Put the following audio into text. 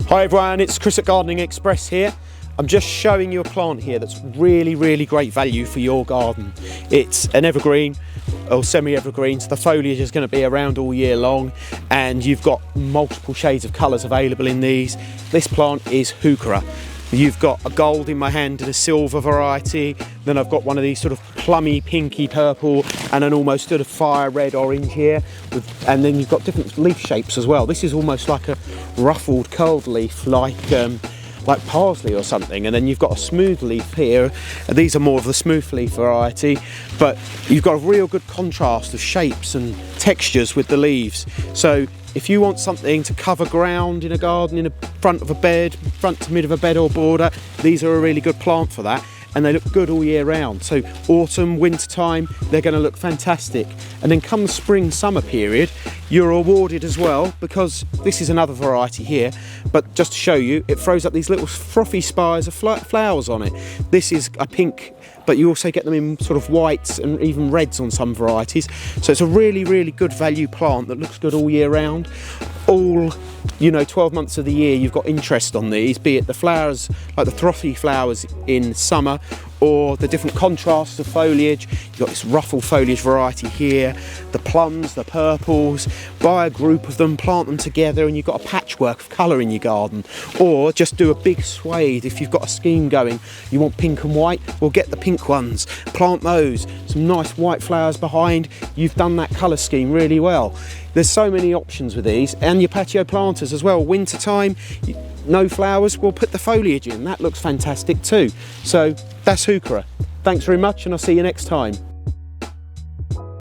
Hi everyone, it's Chris at Gardening Express here. I'm just showing you a plant here that's really great value for your garden. It's an evergreen or semi-evergreen, so the foliage is going to be around all year long, and you've got multiple shades of colours available in these. This plant is Heuchera. You've got a gold in my hand and a silver variety, then I've got one of these sort of plummy pinky purple and an almost sort of fire red orange here, and then you've got different leaf shapes as well. This is almost like a ruffled curled leaf, like parsley or something, and then you've got a smooth leaf here. These are more of the smooth leaf variety, but you've got a real good contrast of shapes and textures with the leaves. So if you want something to cover ground in a garden, in the front of a bed, front to mid of a bed or border, these are a really good plant for that, and they look good all year round. So autumn, winter time, they're going to look fantastic. And then come the spring, summer period, you're rewarded as well, because this is another variety here, but just to show you, it throws up these little frothy spires of flowers on it. This is a pink, but you also get them in sort of whites and even reds on some varieties. So it's a really good value plant that looks good all year round. All, 12 months of the year you've got interest on these, be it the flowers, like the frothy flowers in summer, or the different contrasts of foliage. You've got this ruffle foliage variety here, the plums, the purples. Buy a group of them, plant them together, and you've got a patchwork of colour in your garden. Or just do a big swathe. If you've got a scheme going, you want pink and white, well, get the pink ones, plant those, some nice white flowers behind. You've done that colour scheme really well. There's so many options with these, and your patio planters as well. Winter time, no flowers, we'll put the foliage in. That looks fantastic too. So that's Heuchera. Thanks very much, and I'll see you next time.